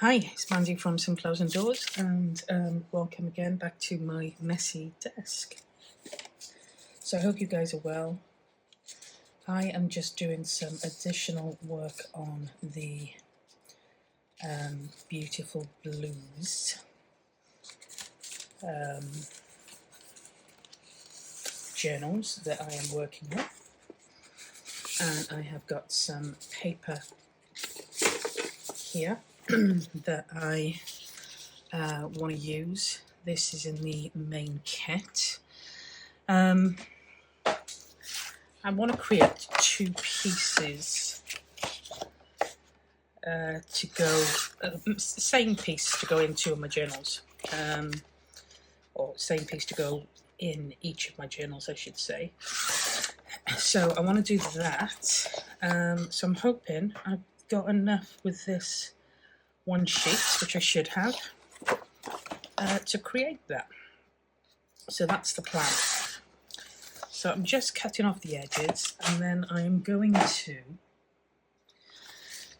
Hi, it's Mandy from SunflowersAndDors, and welcome again back to my messy desk. So I hope you guys are well. I am just doing some additional work on the beautiful blues journals that I am working with, and I have got some paper here that I want to use. This is in the main kit. I want to create two pieces to go, same piece to go in two of my journals, or same piece to go in each of my journals, I should say. So I want to do that. So I'm hoping I've got enough with this one sheet, which I should have, to create that. So that's the plan. So I'm just cutting off the edges, and then I'm going to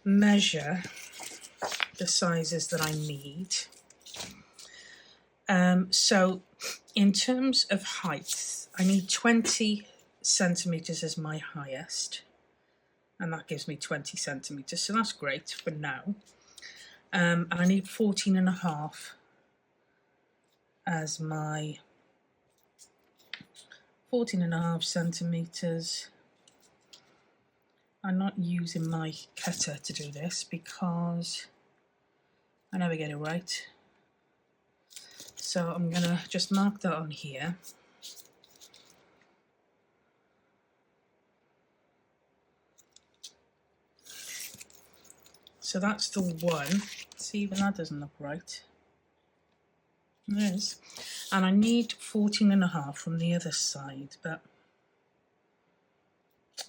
measure the sizes that I need. So in terms of height, I need 20 centimeters as my highest, and that gives me 20 centimeters, so that's great for now. And I need 14.5 as my 14.5 centimeters. I'm not using my cutter to do this because I never get it right. So I'm gonna just mark that on here. So that's the one. See, even that doesn't look right. It is. And I need 14.5 from the other side, but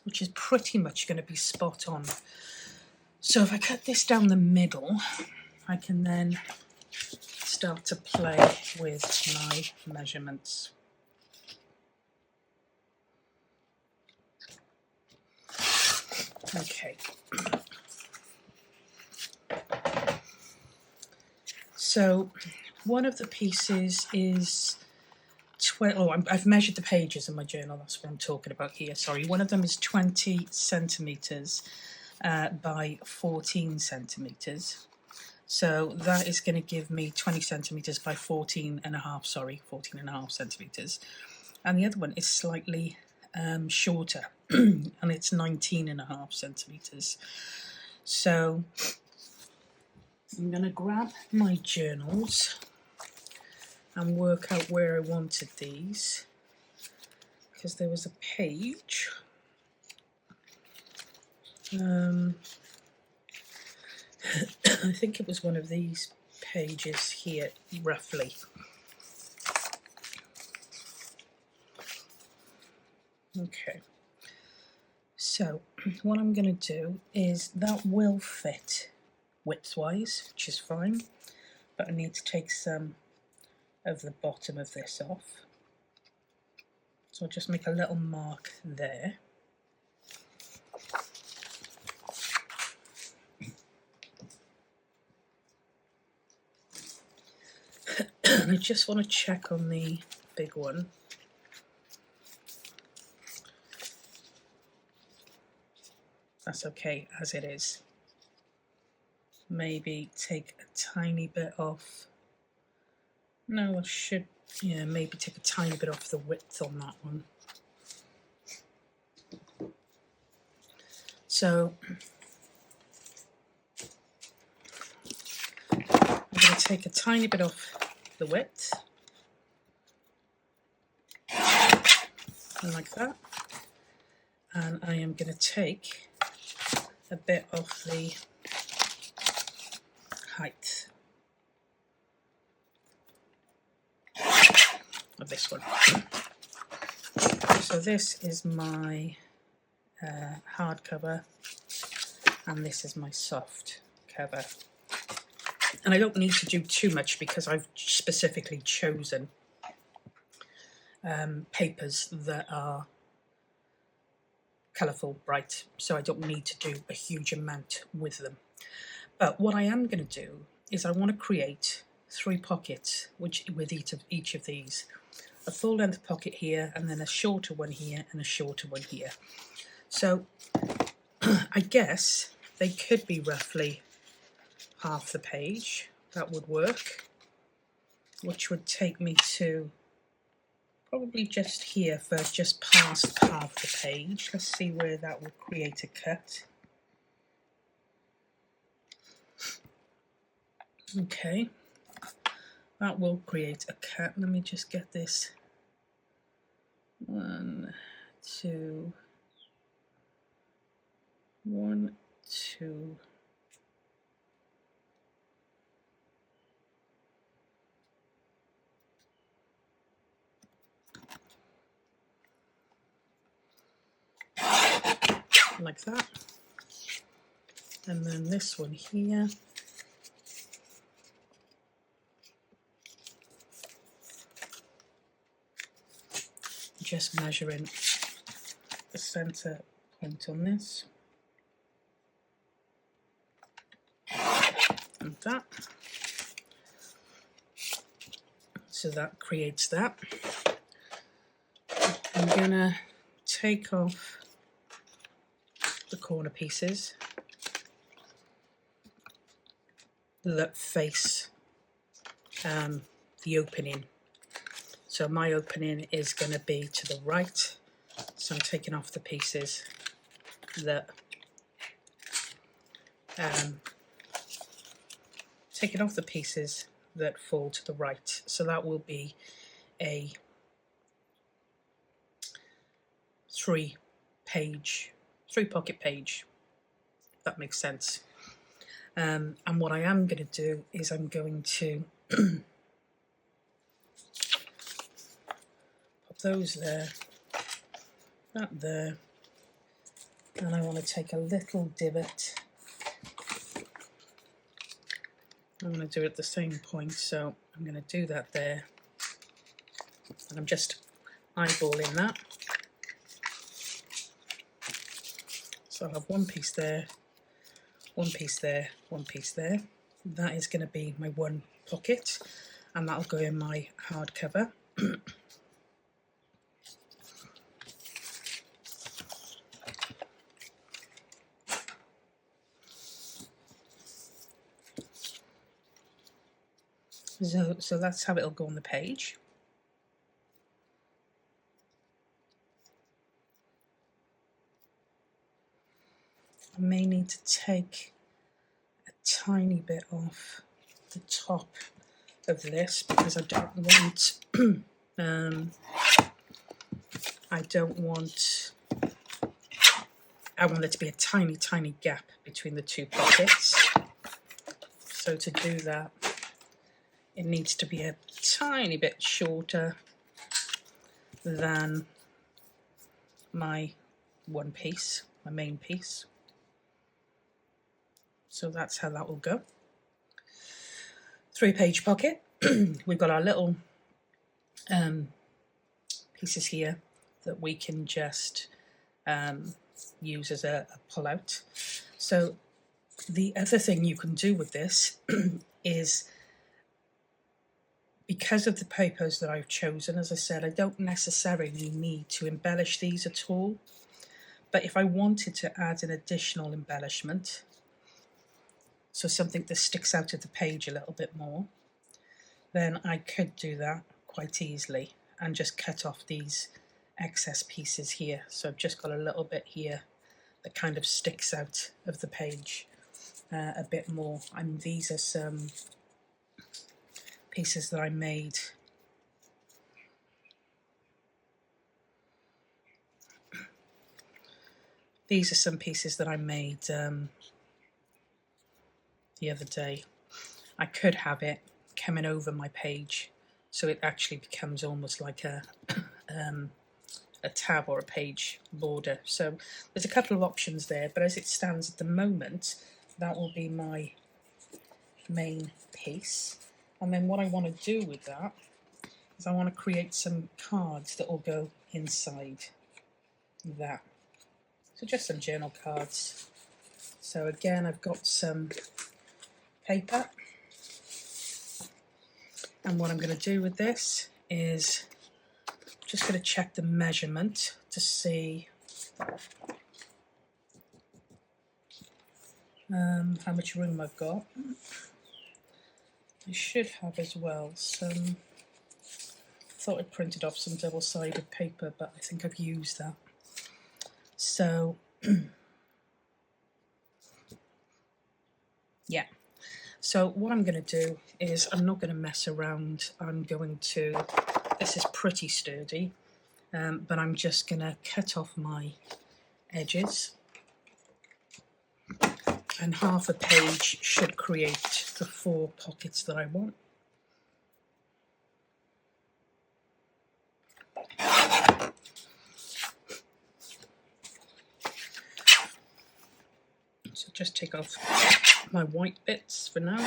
which is pretty much going to be spot on. So if I cut this down the middle, I can then start to play with my measurements. Okay. So one of the pieces is I've measured the pages in my journal, that's what I'm talking about here, sorry. One of them is 20 centimetres by 14 centimetres. So that is going to give me 20 centimetres by 14.5 centimetres. And the other one is slightly shorter, and it's 19.5 centimetres. So I'm going to grab my journals and work out where I wanted these, because there was a page I think it was one of these pages here, roughly. Okay, so what I'm going to do is that will fit width-wise, which is fine, but I need to take some of the bottom of this off. So I'll just make a little mark there. I just want to check on the big one. That's okay as it is. Maybe take a tiny bit off. No, I should, yeah, maybe take a tiny bit off the width on that one. So I'm going to take a tiny bit off the width, like that, and I am going to take a bit off the height of this one. So this is my hardcover, and this is my soft cover. And I don't need to do too much because I've specifically chosen papers that are colourful, bright, so I don't need to do a huge amount with them. But what I am going to do is I want to create 3 pockets with each of these. A full length pocket here, and then a shorter one here, and a shorter one here. So I guess they could be roughly half the page. That would work, which would take me to probably just here for just past half the page. Let's see where that will create a cut. Okay, that will create a cut. Let me just get this. 1, 2, 1, 2. Like that. And then this one here. Just measuring the center point on this. And that. So that creates that. I'm gonna take off the corner pieces that face the opening. So my opening is going to be to the right, so I'm taking off the pieces that fall to the right. So that will be a 3 pocket page. If that makes sense. And what I am going to do is I'm going to pop those there, that there, and I want to take a little divot. I'm going to do it at the same point, so I'm going to do that there, and I'm just eyeballing that. So I have 1 piece there, 1 piece there, 1 piece there. That is going to be my 1 pocket, and that'll go in my hardcover. So that's how it'll go on the page. I may need to take a tiny bit off the top of this because I don't want I want there to be a tiny gap between the 2 pockets. So to do that, it needs to be a tiny bit shorter than my 1 piece, my main piece. So that's how that will go. 3-page pocket. We've got our little pieces here that we can just use as a pull out. So the other thing you can do with this is, because of the papers that I've chosen, as I said, I don't necessarily need to embellish these at all. But if I wanted to add an additional embellishment, so something that sticks out of the page a little bit more, then I could do that quite easily and just cut off these excess pieces here. So I've just got a little bit here that kind of sticks out of the page a bit more. And these are some pieces that I made. These are some pieces that I made the other day. I could have it coming over my page, so it actually becomes almost like a tab or a page border. So there's a couple of options there, but as it stands at the moment, that will be my main piece. And then what I want to do with that is I want to create some cards that will go inside that. So just some journal cards. So again, I've got some paper. And what I'm going to do with this is just going to check the measurement to see how much room I've got. I should have as well some, I thought I printed off some double-sided paper, but I think I've used that. So yeah, so what I'm going to do is I'm not going to mess around. I'm going to, this is pretty sturdy, but I'm just going to cut off my edges, and half a page should create the 4 pockets that I want. So just take off my white bits for now.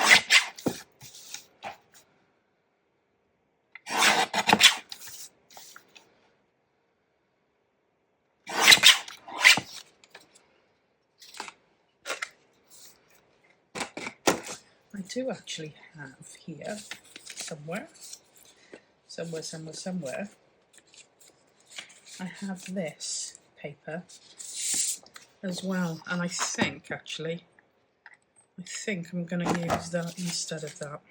I do actually have here somewhere, I have this paper as well, and I think I'm going to use that instead of that.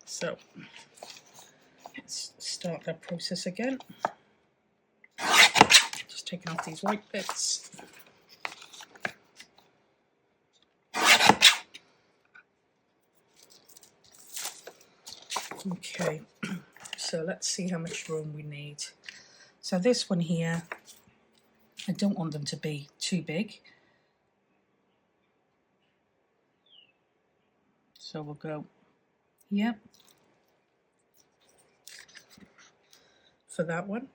So let's start that process again. Just taking off these white bits. Okay, so let's see how much room we need. So this one here, I don't want them to be too big. So we'll go here for that one.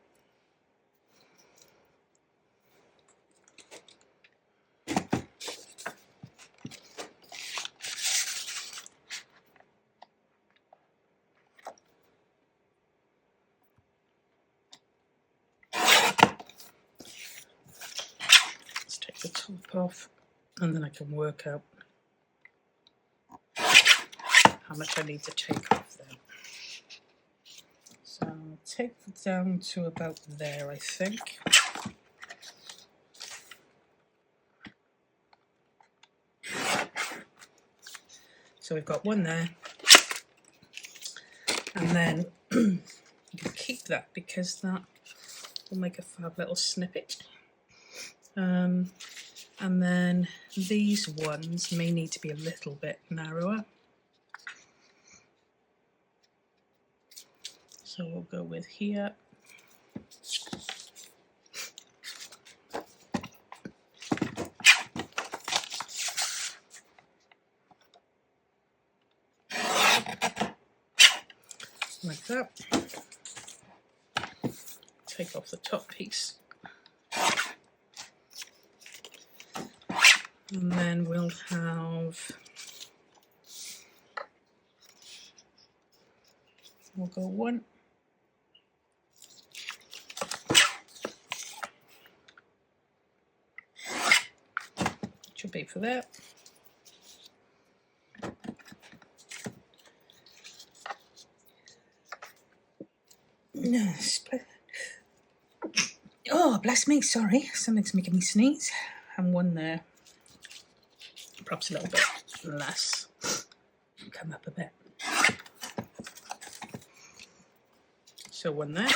Let's take the top off, and then I can work out how much I need to take off there. So I'll take it down to about there, I think. So we've got one there, and then you can keep that because that will make a fab little snippet. And then these ones may need to be a little bit narrower. So we'll go with here. Like that. Take off the top piece. And then we'll go one. Should be for that. Oh, bless me, sorry. Something's making me sneeze. And one there. Perhaps a little bit less. Come up a bit. So one there.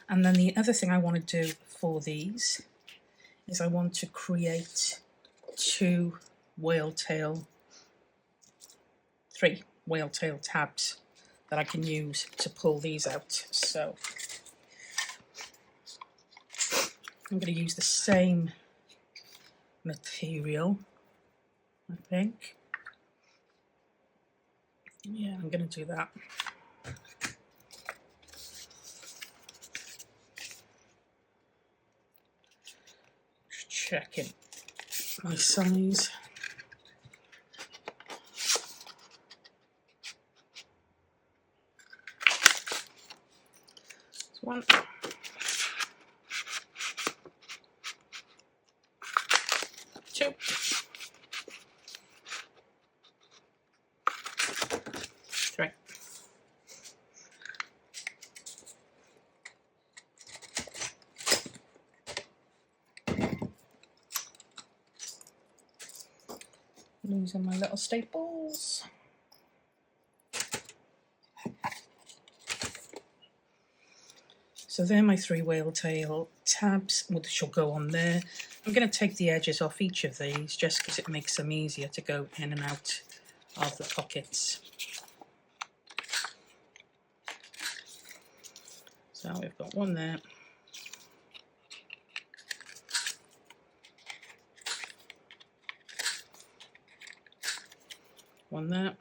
And then the other thing I want to do for these is I want to create 3 whale tail tabs that I can use to pull these out. So I'm going to use the same material, I think. Yeah, I'm going to do that. Just checking my size. One. 2. Losing my little staples. So they're my 3 whale tail tabs, which will go on there. I'm going to take the edges off each of these just because it makes them easier to go in and out of the pockets. So we've got one there. One there.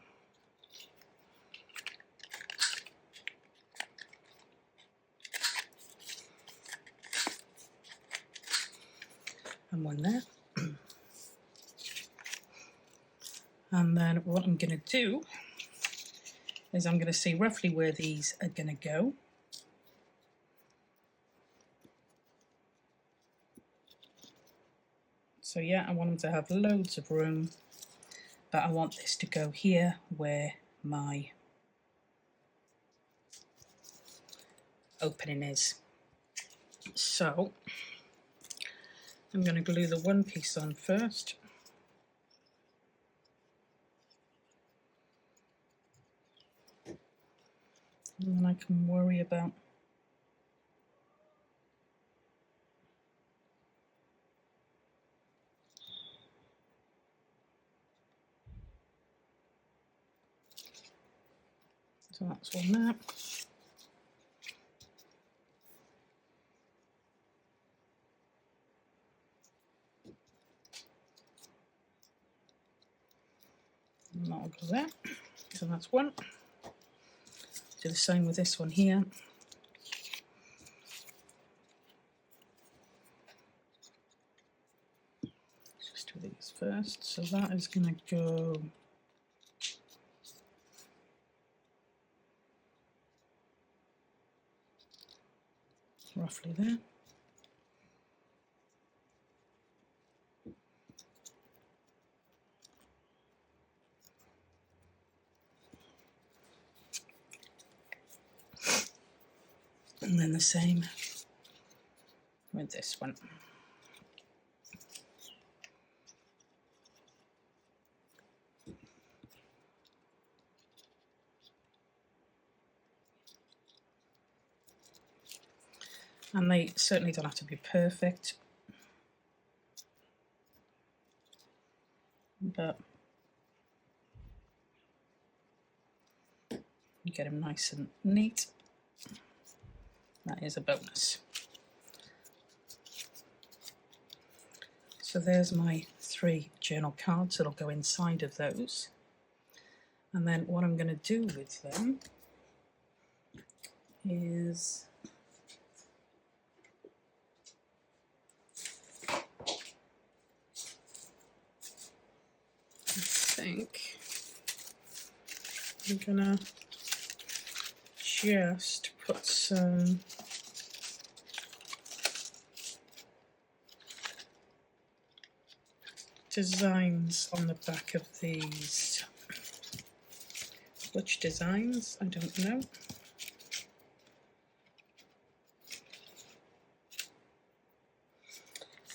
And one there. And then what I'm going to do is I'm going to see roughly where these are going to go. So yeah, I want them to have loads of room, but I want this to go here where my opening is. So I'm going to glue the one piece on first. And then I can worry about so that's one there. And that'll go there. So that's one. Do the same with this one here. Just do these first. So that is going to go roughly there. And then the same with this one. And they certainly don't have to be perfect, but you get them nice and neat. That is a bonus. So there's my 3 journal cards that'll go inside of those. And then what I'm going to do with them is I think I'm gonna just put some designs on the back of these. Which designs? I don't know.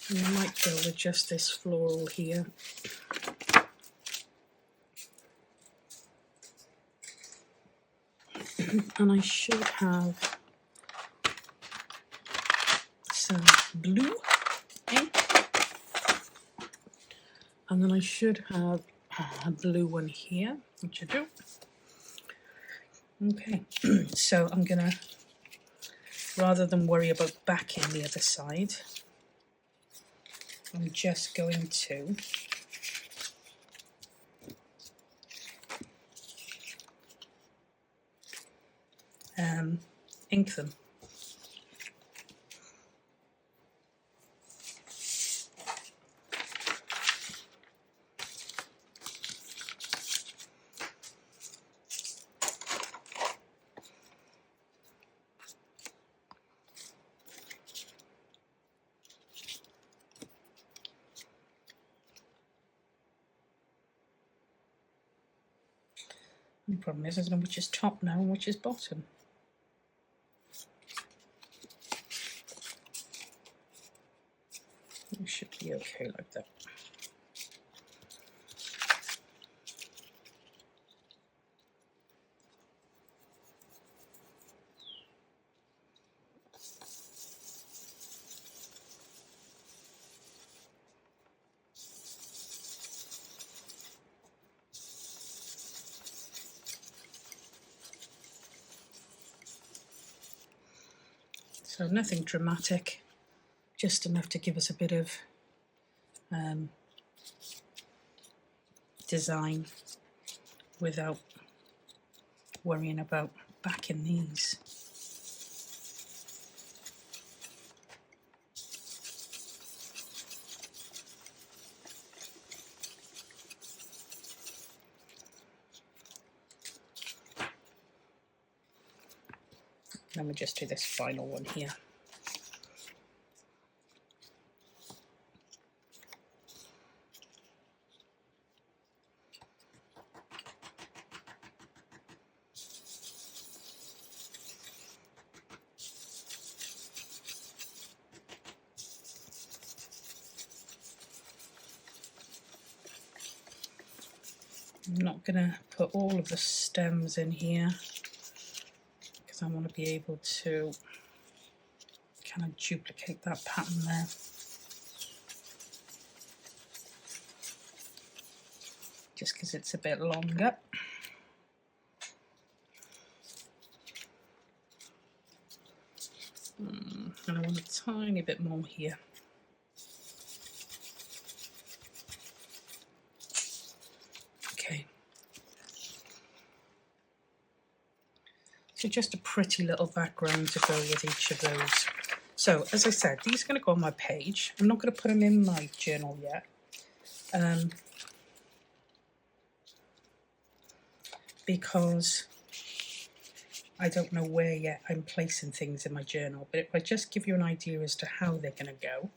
And I might go with just this floral here. And I should have some blue ink. And then I should have a blue one here, which I do. Okay, so I'm gonna, rather than worry about backing the other side, I'm just going to ink them. The problem is I don't know which is top now and which is bottom. It should be okay like that. So nothing dramatic, just enough to give us a bit of design without worrying about backing these. Then we just do this final one here. I'm not going to put all of the stems in here because I want to be able to kind of duplicate that pattern there. Just because it's a bit longer. And I want a tiny bit more here. Okay. So just a pretty little background to go with each of those. So as I said, these are going to go on my page. I'm not going to put them in my journal yet. Because I don't know where yet I'm placing things in my journal, but if I just give you an idea as to how they're going to go.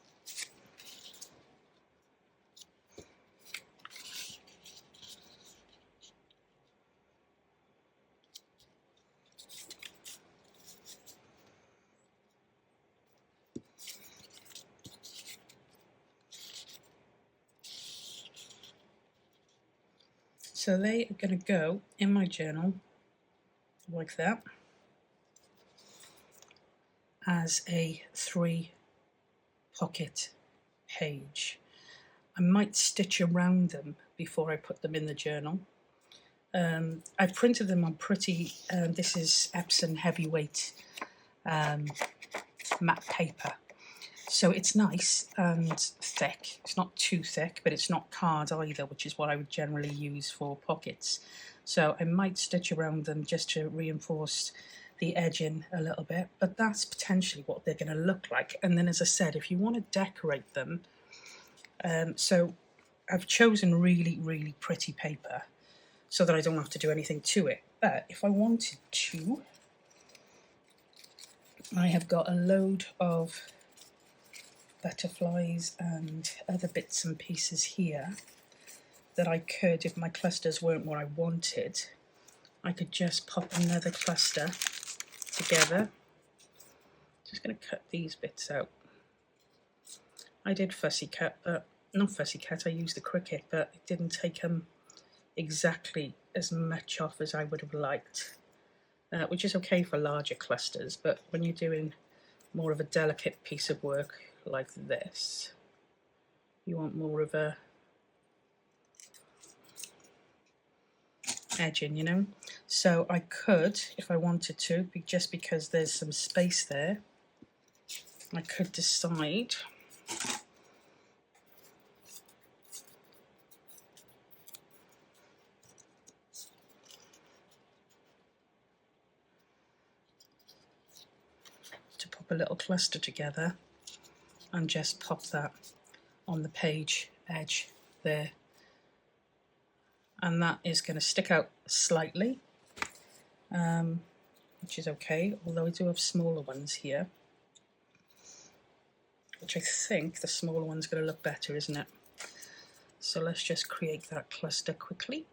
So they are going to go in my journal like that as a 3-pocket page. I might stitch around them before I put them in the journal. I've printed them on pretty, this is Epson heavyweight matte paper. So it's nice and thick. It's not too thick, but it's not card either, which is what I would generally use for pockets. So I might stitch around them just to reinforce the edging a little bit, but that's potentially what they're going to look like. And then, as I said, if you want to decorate them, so I've chosen really, really pretty paper so that I don't have to do anything to it. But if I wanted to, I have got a load of butterflies and other bits and pieces here that I could, if my clusters weren't what I wanted, I could just pop another cluster together. Just going to cut these bits out. I did fussy cut, but not fussy cut, I used the Cricut, but it didn't take them exactly as much off as I would have liked, which is okay for larger clusters, but when you're doing more of a delicate piece of work like this, you want more of a edging, you know. So I could, if I wanted to, just because there's some space there, I could decide to pop a little cluster together and just pop that on the page edge there, and that is going to stick out slightly, which is okay, although I do have smaller ones here, which I think the smaller one's going to look better, isn't it? So let's just create that cluster quickly.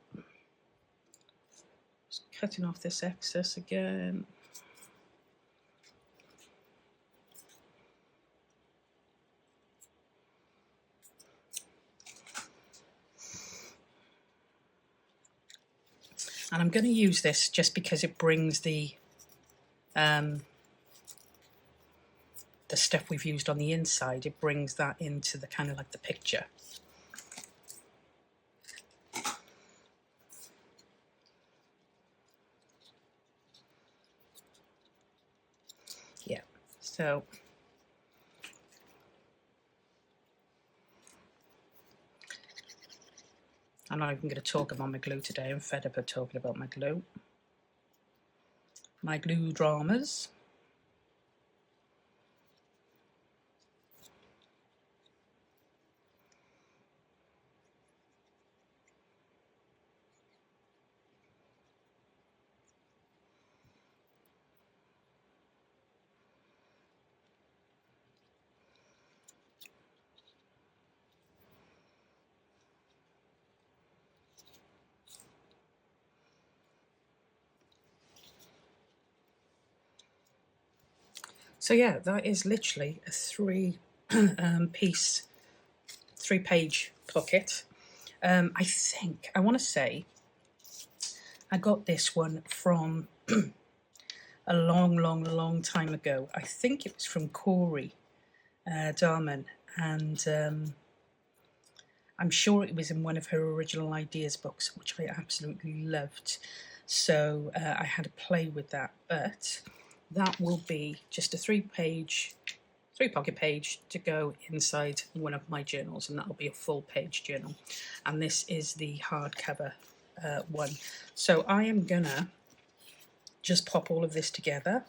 Just cutting off this excess again. And I'm going to use this just because it brings the stuff we've used on the inside, it brings that into the kind of like the picture. Yeah, So I'm not even going to talk about my glue today. I'm fed up of talking about my glue. My glue dramas. So yeah, that is literally a three-page pocket. I think, I want to say, I got this one from a long time ago. I think it was from Corey Darman, and I'm sure it was in one of her original ideas books, which I absolutely loved. So I had to play with that, but that will be just a three-pocket page to go inside one of my journals, and that'll be a full-page journal. And this is the hardcover one. So I am gonna just pop all of this together,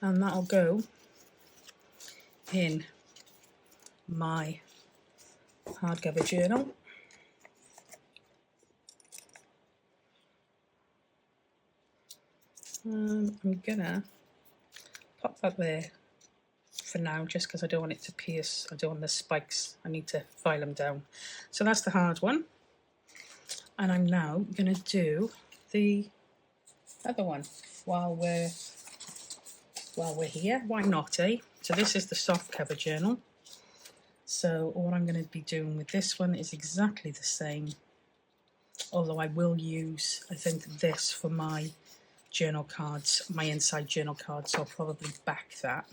and that'll go in my hardcover journal. I'm gonna pop that there for now, just because I don't want it to pierce. I don't want the spikes. I need to file them down. So that's the hard one, and I'm now gonna do the other one while we're here. Why not, eh? So this is the soft cover journal. So what I'm going to be doing with this one is exactly the same, although I will use, I think, this for my journal cards, my inside journal cards, so I'll probably back that.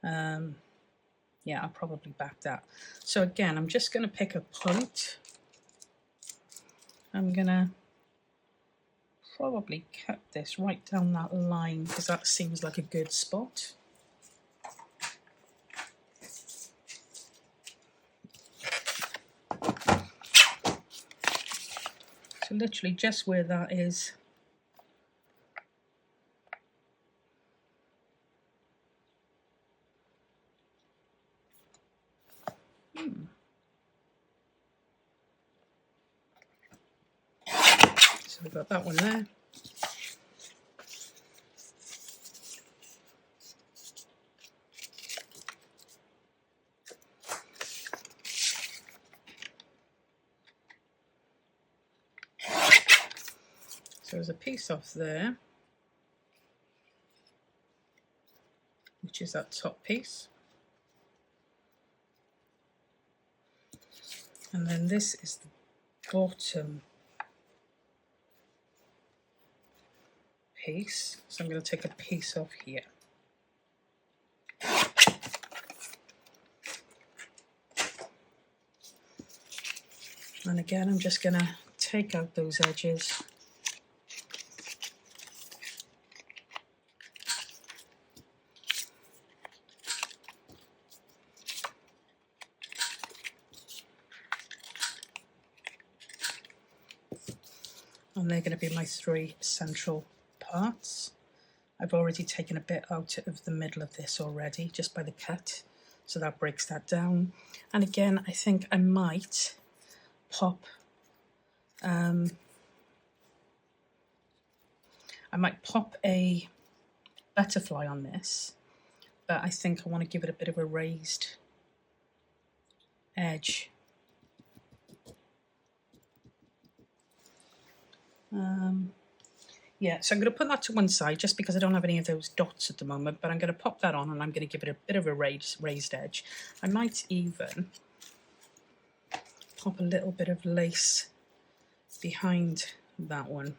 Yeah, I'll probably back that. So again, I'm just going to pick a point. I'm going to probably cut this right down that line, because that seems like a good spot. So literally just where that is. So we've got that one there. So there's a piece off there, which is that top piece. And then this is the bottom piece. So I'm going to take a piece off here. And again, I'm just going to take out those edges. And they're going to be my three central parts. I've already taken a bit out of the middle of this already, just by the cut. So that breaks that down. And again, I think I might pop a butterfly on this, but I think I want to give it a bit of a raised edge. Yeah, so I'm going to put that to one side just because I don't have any of those dots at the moment, but I'm going to pop that on and I'm going to give it a bit of a raised edge. I might even pop a little bit of lace behind that one.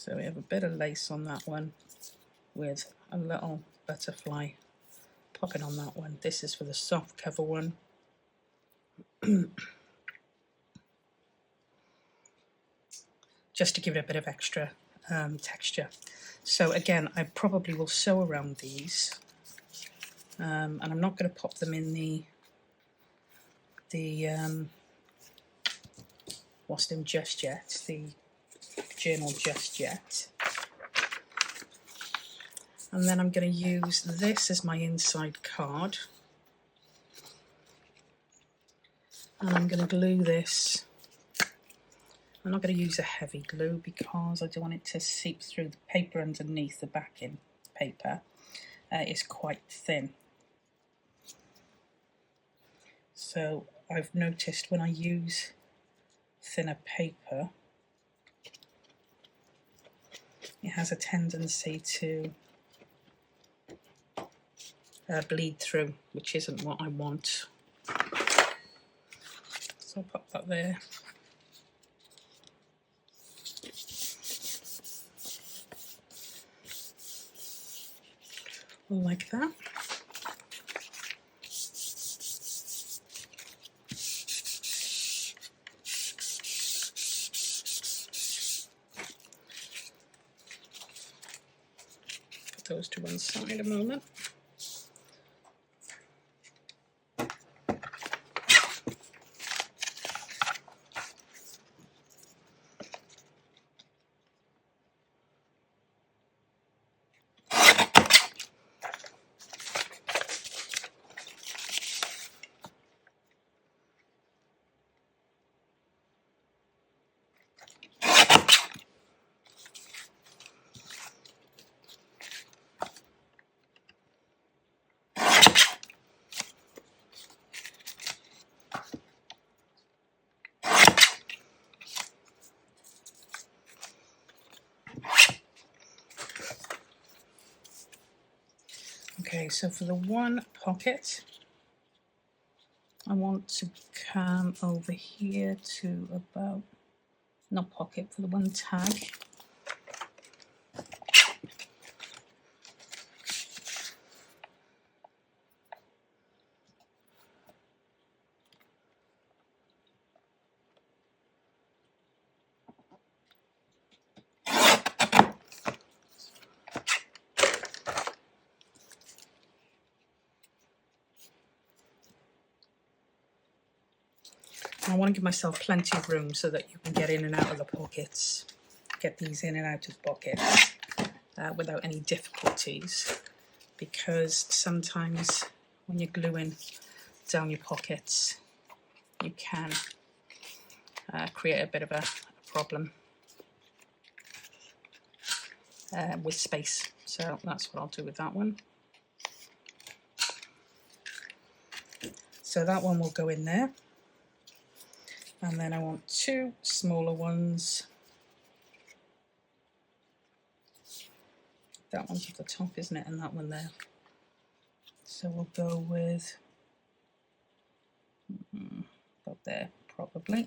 So we have a bit of lace on that one with a little butterfly popping on that one. This is for the soft cover one. Just to give it a bit of extra texture. So again, I probably will sew around these, and I'm not going to pop them in the what's them just yet, the journal just yet. And then I'm going to use this as my inside card, and I'm going to glue this. I'm not going to use a heavy glue because I don't want it to seep through the paper underneath. The backing paper is quite thin. So I've noticed when I use thinner paper, it has a tendency to bleed through, which isn't what I want. So I'll pop that there. Like that. Put those to one side a moment. Okay, so for the one pocket, I want to come over here to about, not pocket, for the one tag. I want to give myself plenty of room so that you can get in and out of the pockets, get these in and out of pockets without any difficulties, because sometimes when you're gluing down your pockets, you can create a bit of a problem with space. So that's what I'll do with that one. So that one will go in there. And then I want two smaller ones. That one's at the top, isn't it? And that one there. So we'll go with about there, probably.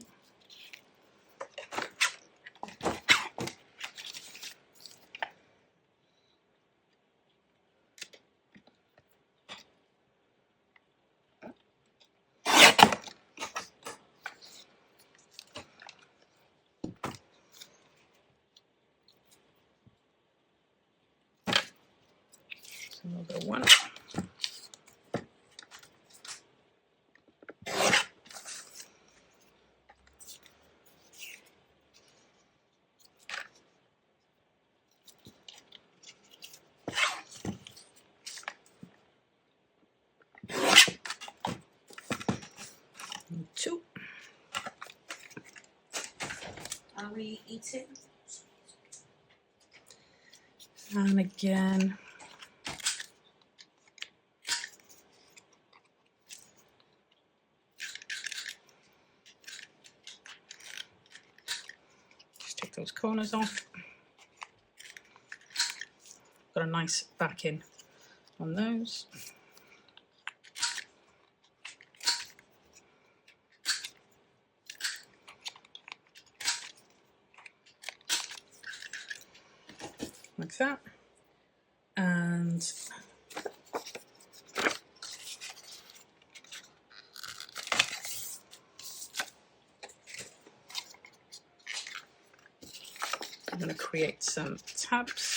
Another one. And two. Are we eating? And again. Those corners off. Got a nice backing on those. like that. And I'm going to create some tabs.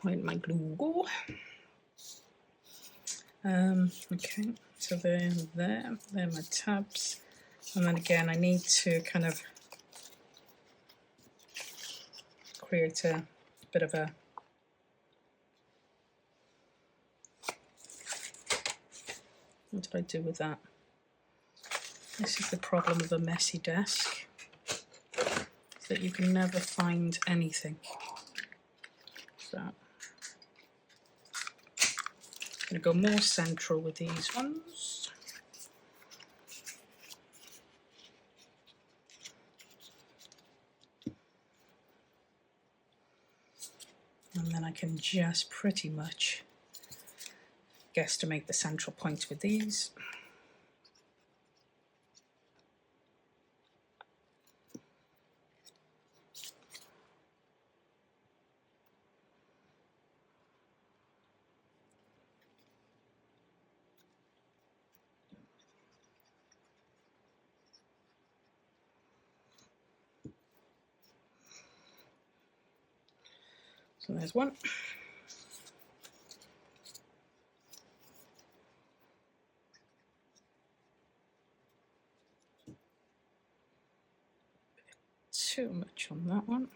Where did my glue go? Okay, so they're my tabs. And then again, I need to kind of create a bit of a what did I do with that? This is the problem of a messy desk, that you can never find anything. So I'm going to go more central with these ones. And then I can just pretty much guesstimate the central point with these. So there's one. Too much on that one.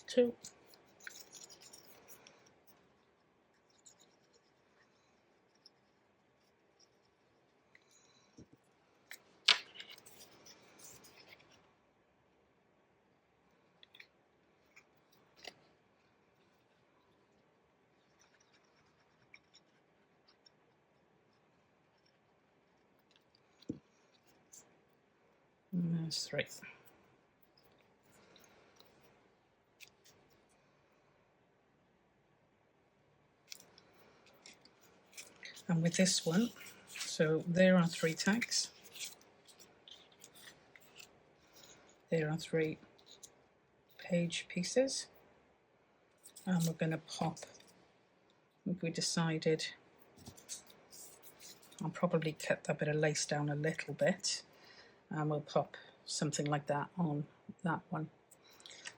Two. And there's three. And with this one, so there are three tags. There are three page pieces. And we're going to pop, if we decided, I'll probably cut that bit of lace down a little bit, and we'll pop something like that on that one.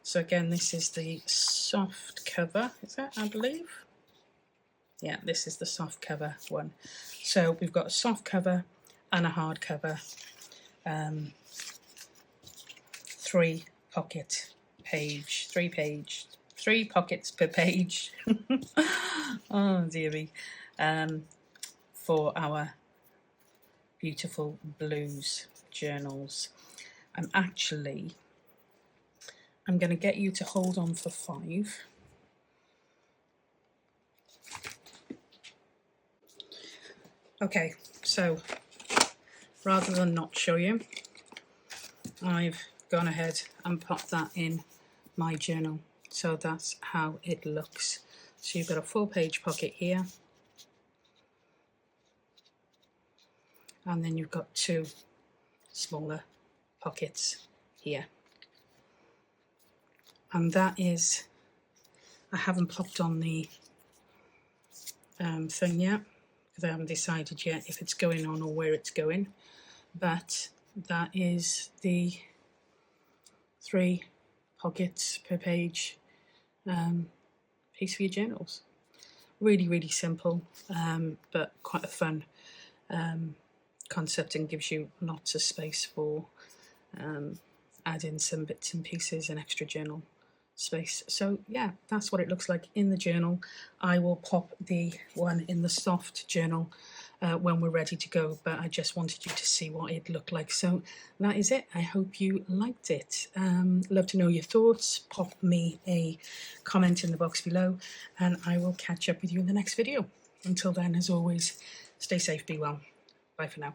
So again, this is the soft cover, is it, I believe? Yeah, this is the soft cover one. So we've got a soft cover and a hard cover, 3 pocket page, 3 pockets per page. Oh dear me. For our beautiful blues journals. I'm going to get you to hold on for 5. Okay, so rather than not show you, I've gone ahead and popped that in my journal. So that's how it looks. So you've got a 4-page pocket here, and then you've got 2 smaller pockets here. And that is, I haven't popped on the thing yet, because I haven't decided yet if it's going on or where it's going, but that is the 3 pockets per page piece for your journals. Really, really simple, but quite a fun concept, and gives you lots of space for adding some bits and pieces, an extra journal space. So yeah, that's what it looks like in the journal. I will pop the one in the soft journal when we're ready to go, but I just wanted you to see what it looked like. So that is it. I hope you liked it. Love to know your thoughts. Pop me a comment in the box below, and I will catch up with you in the next video. Until then, as always, stay safe, be well. Bye for now.